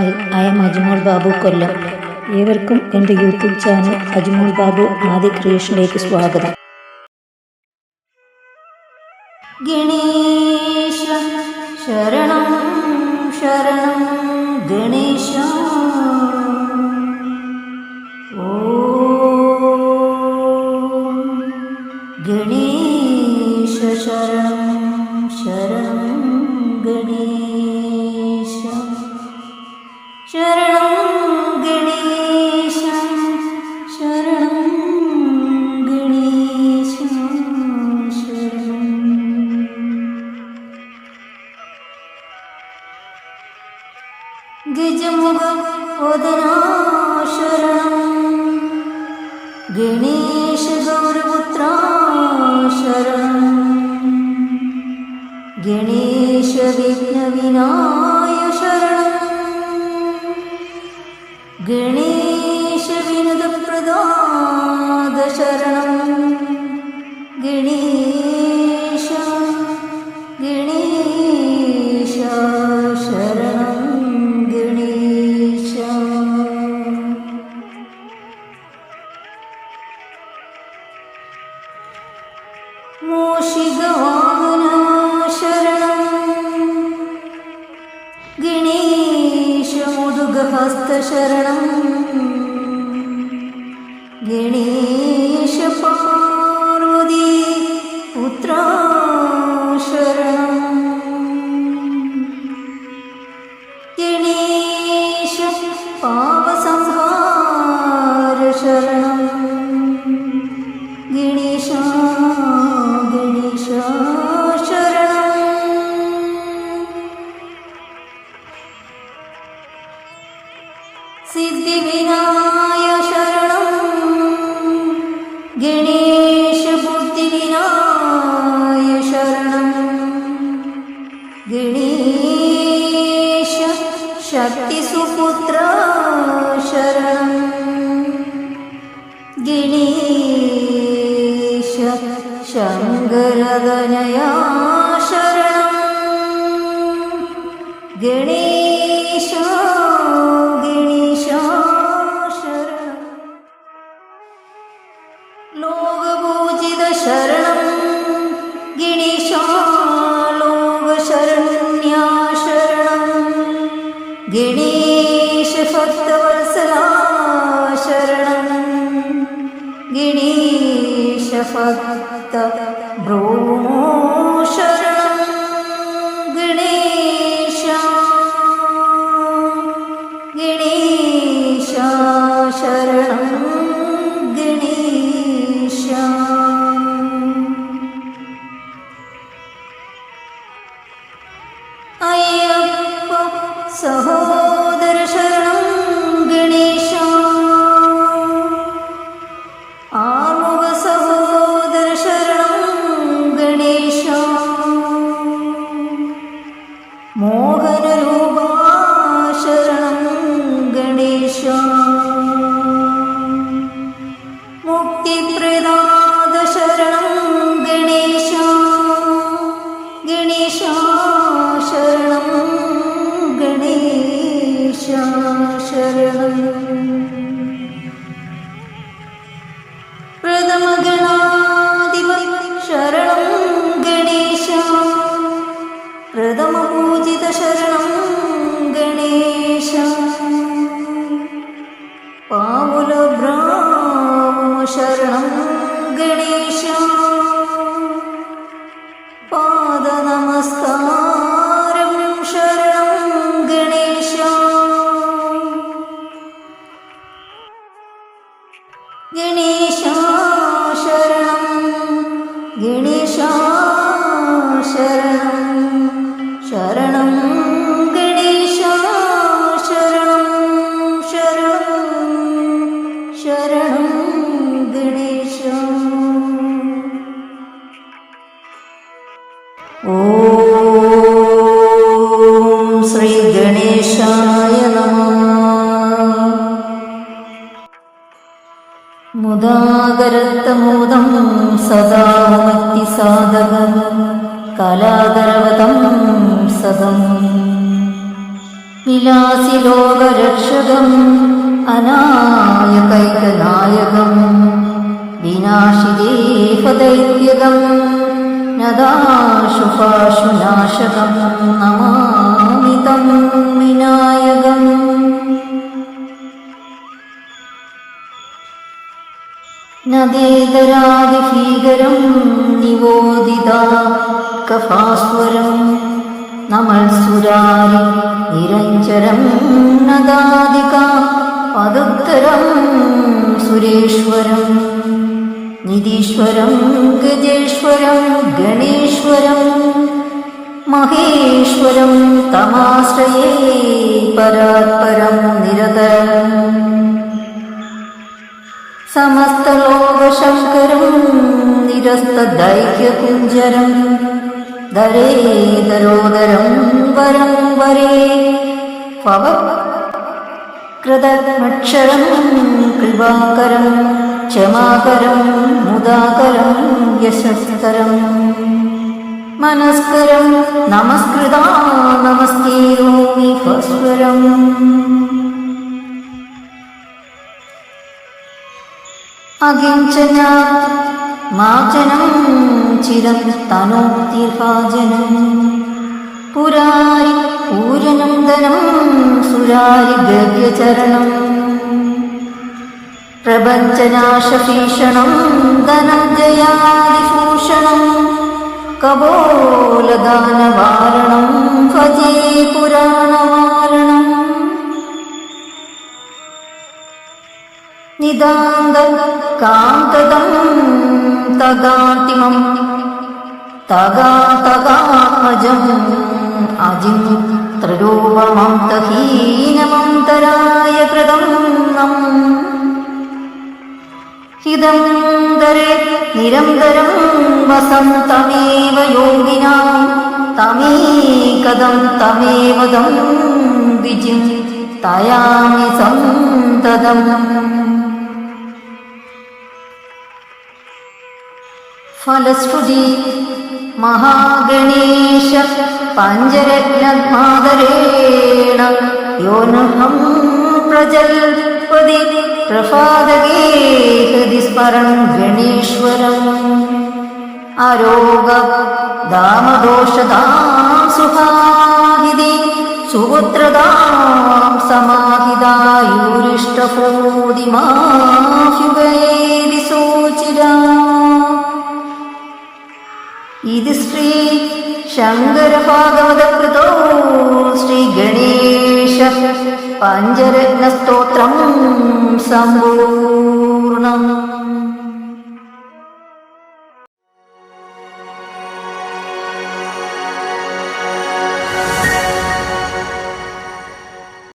Hi, I M അജ്മോൾ Babu കൊല്ലം. ഏവർക്കും എൻ്റെ YouTube channel അജ്മോൾ Babu ആദി ക്രിയേഷനിലേക്ക് സ്വാഗതം. ഗണേശ ശരണം ശരണം ഗണേശ. ഓം ഗണേശ ശരണം ശരണം ഗണേശ. ശരണം ഗണേശ ശരണം ഗണേശ ശരണം. ഗജമുഖ വദനാ ശരണം ഗണേശ ഗൗരപുത്ര ശരണം. ഗണേശ വിഘ്നവിനായ ശരണം. ഗണേശ വിനതപ്രദാദ ശരണം. ഗണേശ ഗണേശ ശരണം ഗണേശ. മൂഷികവാഹന ശരണം. ഗണേശ മുതുഗഹസ്ത ശരണം. ഗണേശ പാർവതി പുത്ര ശരണം. ഗണേശ പാപസംഹാര ശരണം. ഗണേശ ഗണേശ ശരണം. സിദ്ധിവിനായ ശരണം. ഗണേശ ബുദ്ധിവിനായ ശരണം. ഗണേശ ശക്തിസുപുത്ര ശരണം. ഗണേശ ശങ്കരതനയാ ശരണം. ഗണേശ ഗണേശ ശരണം. ലോകപൂജിത ശരണം. ഗണേശ ലോകശരണ്യ ശരണം. ഗണേശ ഭക്തവത്സല ശരണം. ഗണേശ ഭക്ത ബ്രഹ്മോ ശരണം. ഗണേശ ഗണേശ ശരണം ഗണേശ. അയ്യപ്പ സഹോദര ശരണം ഗണേശ. ആറുമുഖ സഹോദര ശരണം ഗണേശ. മോഹനരൂപാ ശരണം ഗണേശ. മുക്തിപ്രദാദ ശരണം ഗണേശ. ഗണേശ ശരണം ഗണേശ ശരണം. പ്രഥമഗണാധിപതി ശരണം ഗണേശ. പ്രഥമപൂജിത ശരണം ഗണേശ. പാവുല ബ്രാഹ്മ ശരണം ഗണേശ. പാദനമസ്കാരം ശരണം ഗണേശ. ഗണേശ ശരണം ഗണേശ ശരണം. ശരണം ഗണേശ ശരണം ശരണം ശരണം ഗണേശ. ഓം ശ്രീ ഗണേശായ നമഃ. മുദാകരത്തമോദം സദാ മുക്തിസാധകം കലാകരവതം സദം. വിലാസി ലോകരക്ഷകം അനായകൈകനായകം വിനാശിദേഹദൈത്യകം നദാശുപാശുനാശകം നമാമി തം വിനായകം. നദേതരാദിഭീകരം നിവോദിത കഫാസ്വരം നമൽസുരാരി നിരഞ്ജരം നദാദിക പദുത്തരം സുരേശ്വരം നിധീശ്വരം ഗജേശ്വരം ഗണേശ്വരം മഹേശ്വരം തമാശ്രയേ പരാത്പരം നിരതരം സമസ്തലോകശങ്കരം നിരസ്തദൈക്യകുഞ്ജരം ദരേദരോദരം വരം വരേ പവകൃതമക്ഷരം കൃപാകരം ക്ഷമാകരം മുദാകരം യശസ്കരം മനസ്കരം നമസ്കൃതാ നമസ്കേരോമി ഭാസ്വരം. അകിഞ്ചനാ മാചനം ചിരം തനോത്തിർഭാജനം പുരാരി പൂരനം ധനം സുരാരി ഗവ്യചരണം പ്രപഞ്ചനാശഭീഷണം ധനഞ്ജയാദിഭൂഷണം കപോലദാനവാരണം ഭജേ പുരാണവാരണം നിതാന്തം കാന്തദം തഗാതിമം തഗാതഗാമജം അജിം ത്രരൂപമന്തഹീനമന്തരായ കൃതം നം ഹിതം ദരേ നിരന്തരം വസന്തമേവ യോഗിനാം തമേകദം തമേവദം വിജിം തയാമി സന്തതം. ഫലശ്രുതി മഹാഗണേശ പഞ്ചരത്നമാദരേണ യോനഹം പ്രജൽപതി പ്രസാദകേ ഹൃദി സ്മരൻ ഗണേശ്വരം ആരോഗ ദാമദോഷദാം സുഹാഹിതി സുപുത്രദാം സമാഹിതായൂരിഷ്ടപൂതിമാഹ്യുഗേതി സൂചിരാ. ഇത് ശ്രീ ശങ്കര ഭാഗവത കൃതോ ശ്രീ ഗണേശ പഞ്ചരത്ന സ്തോത്രം സംഭൂതം.